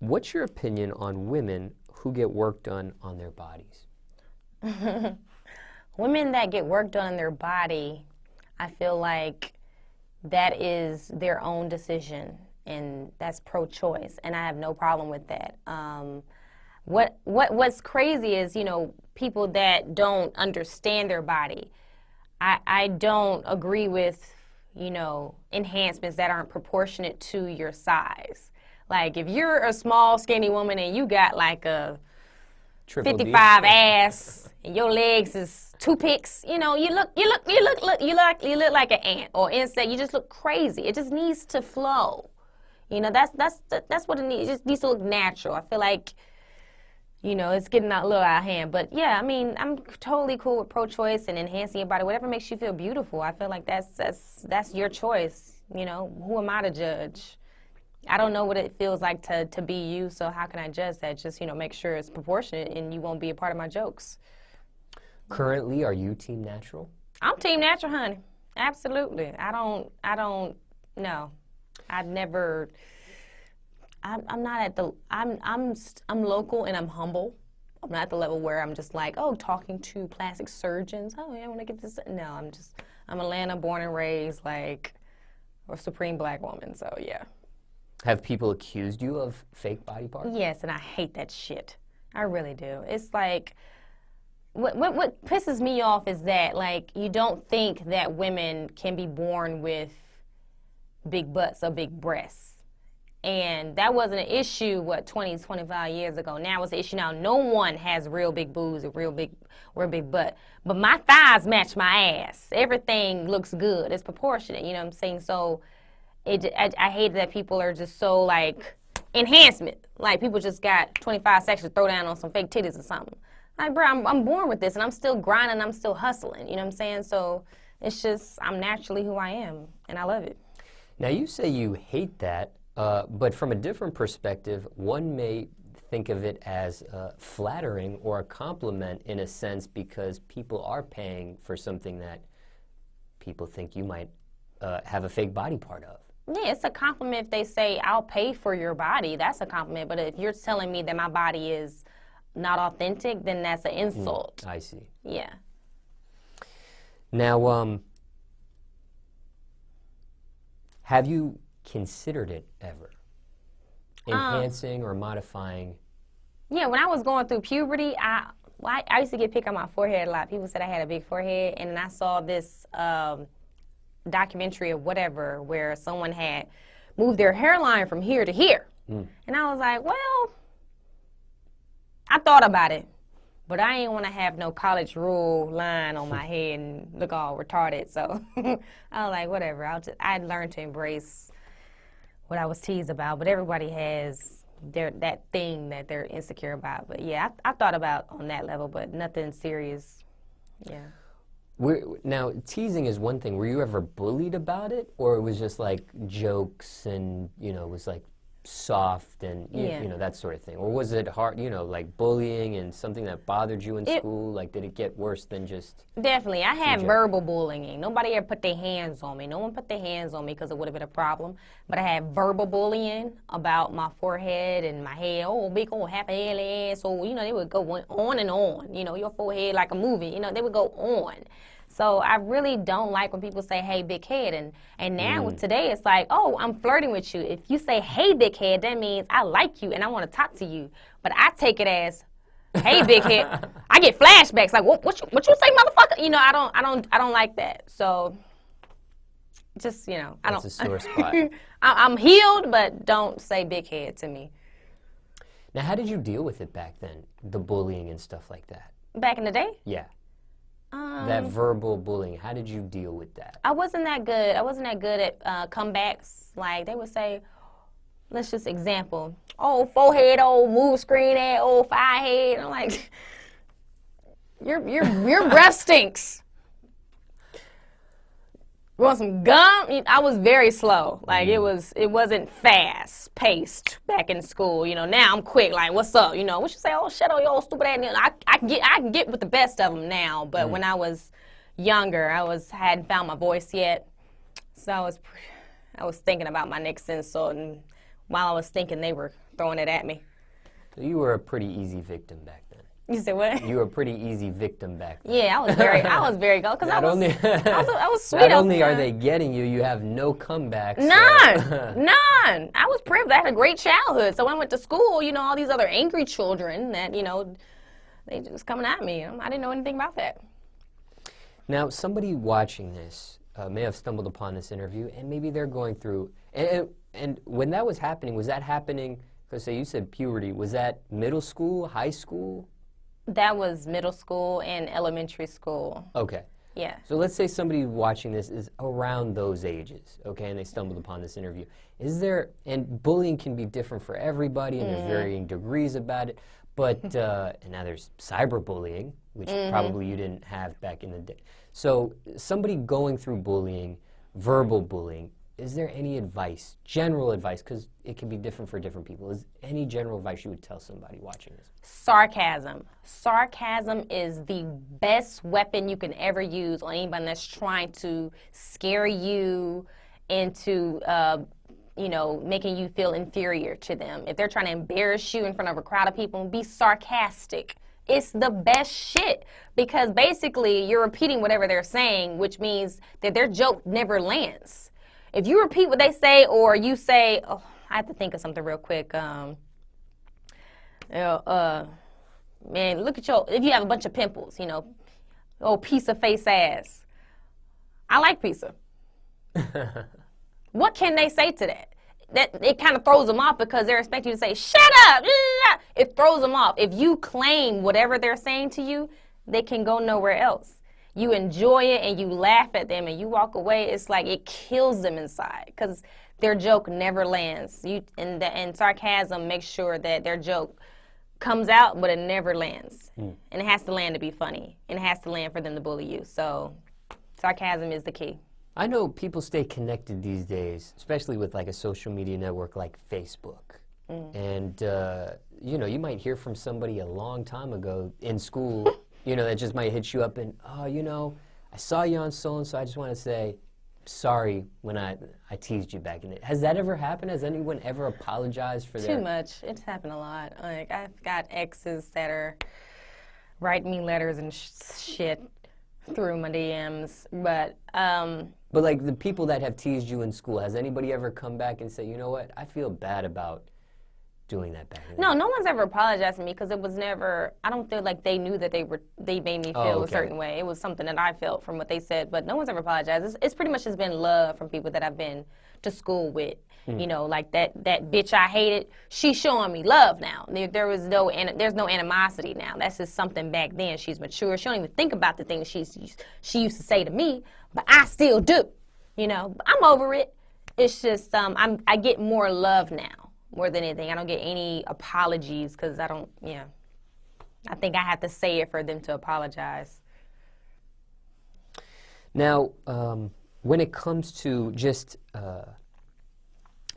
What's your opinion on women who get work done on their bodies? Women that get work done on their body, I feel like that is their own decision, and that's pro-choice, and I have no problem with that. What's crazy is, you know, people that don't understand their body. I don't agree with, you know, enhancements that aren't proportionate to your size. Like, if you're a small, skinny woman and you got like a Triple D. 55 ass and your legs is toothpicks, you know, you look like an ant or insect. You just look crazy. It just needs to flow. You know, that's what it needs. It just needs to look natural. I feel like, you know, it's getting a little out of hand. But yeah, I mean, I'm totally cool with pro-choice and enhancing your body, whatever makes you feel beautiful. I feel like that's your choice. You know, who am I to judge? I don't know what it feels like to be you, so how can I judge that? Just, you know, make sure it's proportionate and you won't be a part of my jokes. Currently, are you team natural? I'm team natural, honey. Absolutely. I don't know. I'm not at the, I'm local and I'm humble. I'm not at the level where I'm just like, oh, talking to plastic surgeons. Oh, yeah, I want to get this. No, I'm Atlanta born and raised, like, a supreme black woman, so yeah. Have people accused you of fake body parts? Yes, and I hate that shit. I really do. It's like, what pisses me off is that, like, you don't think that women can be born with big butts or big breasts. And that wasn't an issue, 20, 25 years ago. Now it's an issue now. No one has real big boobs or real big butt. But my thighs match my ass. Everything looks good. It's proportionate, you know what I'm saying? So I hate that people are just so, like, enhancement. Like, people just got 25 seconds to throw down on some fake titties or something. Like, bro, I'm born with this, and I'm still grinding, I'm still hustling, you know what I'm saying? So it's just, I'm naturally who I am, and I love it. Now, you say you hate that, but from a different perspective, one may think of it as flattering or a compliment in a sense because people are paying for something that people think you might have a fake body part of. Yeah, it's a compliment if they say, I'll pay for your body. That's a compliment. But if you're telling me that my body is not authentic, then that's an insult. I see. Yeah. Now, have you considered it ever? Enhancing or modifying? Yeah, when I was going through puberty, I used to get picked on my forehead a lot. People said I had a big forehead, and then I saw this documentary or whatever where someone had moved their hairline from here to here. And I was like, well, I thought about it, but I ain't want to have no college rule line on my head and look all retarded. So I was like, whatever. I'd learned to embrace what I was teased about, but everybody has that thing that they're insecure about. But yeah, I thought about on that level, but nothing serious. Yeah. Now, teasing is one thing. Were you ever bullied about it, or it was just like jokes and, you know, it was like soft and, you know, that sort of thing? Or was it hard, you know, like bullying and something that bothered you in school? Like, did it get worse than just... Definitely. I had verbal bullying. Nobody ever put their hands on me. No one put their hands on me because it would have been a problem. But I had verbal bullying about my forehead and my head. Oh, big old half a head ass. So, you know, they would go on and on. You know, your forehead like a movie. You know, they would go on. So I really don't like when people say, hey, big head. And now today it's like, oh, I'm flirting with you. If you say, hey, big head, that means I like you and I want to talk to you. But I take it as, hey, big head. I get flashbacks like, what you say, motherfucker? You know, I don't like that. So just, you know, I don't. That's a sore spot. I'm healed, but don't say big head to me. Now, how did you deal with it back then, the bullying and stuff like that? Back in the day? Yeah. That verbal bullying, how did you deal with that? I wasn't that good. I wasn't that good at comebacks. Like, they would say, let's just example, oh, forehead, old move screen head, old fire head. I'm like, your breath stinks. You want some gum? I was very slow. Like, it wasn't fast paced back in school. You know, now I'm quick. Like, what's up? You know, what you say? Oh, shut up, you old stupid ass. I can get with the best of them now. But when I was younger, hadn't found my voice yet. So I was thinking about my next insult and while I was thinking they were throwing it at me. So you were a pretty easy victim back then. You said what? You were a pretty easy victim back then. Yeah, I was very good because I was sweet. Not only are they getting you, you have no comeback. None. I was privileged. I had a great childhood. So when I went to school, all these other angry children that, they just coming at me. I didn't know anything about that. Now, somebody watching this may have stumbled upon this interview, and maybe they're going through, and when that was that happening, because you said puberty, was that middle school, high school? That was middle school and elementary school. Okay. Yeah. So let's say somebody watching this is around those ages, okay, and they stumbled upon this interview. And bullying can be different for everybody, and there's varying degrees about it, but, and now there's cyberbullying, which probably you didn't have back in the day. So somebody going through bullying, verbal bullying, is there any advice, general advice, because it can be different for different people, is any general advice you would tell somebody watching this? Sarcasm. Sarcasm is the best weapon you can ever use on anybody that's trying to scare you into, making you feel inferior to them. If they're trying to embarrass you in front of a crowd of people, be sarcastic. It's the best shit because basically you're repeating whatever they're saying, which means that their joke never lands. If you repeat what they say or you say, I have to think of something real quick. Man, look at if you have a bunch of pimples, pizza face ass. I like pizza. What can they say to that? That it kind of throws them off because they're expecting you to say, shut up. It throws them off. If you claim whatever they're saying to you, they can go nowhere else. You enjoy it and you laugh at them and you walk away. It's like it kills them inside because their joke never lands. And sarcasm makes sure that their joke comes out, but it never lands. And it has to land to be funny. And it has to land for them to bully you. So sarcasm is the key. I know people stay connected these days, especially with like a social media network like Facebook. And, you might hear from somebody a long time ago in school, that just might hit you up and, I saw you on so-and-so. I just want to say sorry when I teased you back in it. Has that ever happened? Has anyone ever apologized for that? Too much. It's happened a lot. Like, I've got exes that are writing me letters and shit through my DMs, but like the people that have teased you in school, has anybody ever come back and say, you know what, I feel bad about doing that back then? No one's ever apologized to me because it was never, I don't feel like they knew that they made me feel a certain way. It was something that I felt from what they said, but no one's ever apologized. It's pretty much just been love from people that I've been to school with. Like that bitch I hated, she's showing me love now. There's no animosity now. That's just something back then. She's mature. She don't even think about the things she used to say to me, but I still do. I'm over it. It's just I get more love now more than anything. I don't get any apologies because I think I have to say it for them to apologize. Now, when it comes to just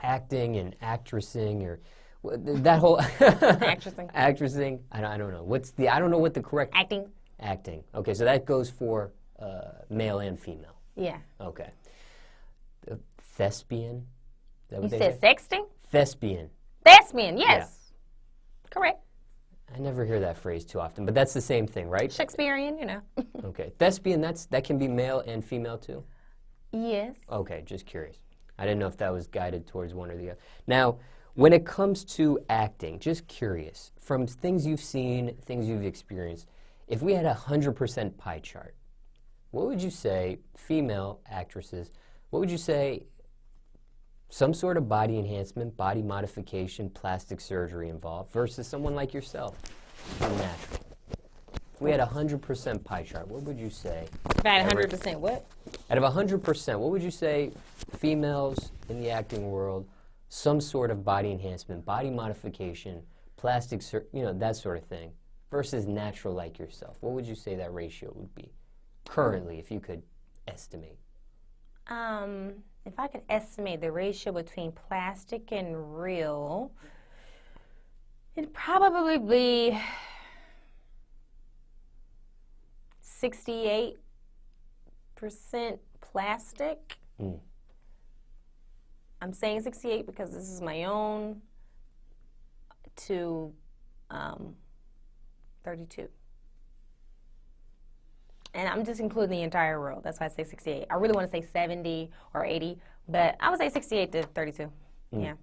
acting and actressing or that whole actressing, I don't know. I don't know what the correct acting. Okay, so that goes for male and female. Yeah. Okay. Thespian. Is that what you they said sexting? Thespian. Thespian, yes. Yeah. Correct. I never hear that phrase too often, but that's the same thing, right? Shakespearean, Okay. Thespian, that can be male and female too? Yes. Okay, just curious. I didn't know if that was guided towards one or the other. Now, when it comes to acting, just curious, from things you've seen, things you've experienced, if we had a 100% pie chart, what would you say, female actresses, what would you say some sort of body enhancement, body modification, plastic surgery involved versus someone like yourself, natural? If we had a 100% pie chart, what would you say? If I had 100% what? Out of 100%, what would you say females in the acting world, some sort of body enhancement, body modification, plastic that sort of thing, versus natural like yourself? What would you say that ratio would be currently, if you could estimate? If I could estimate the ratio between plastic and real, it'd probably be 68% plastic I'm saying 68 because this is my own, to 32. And I'm just including the entire world. That's why I say 68. I really want to say 70 or 80, but I would say 68 to 32. Yeah.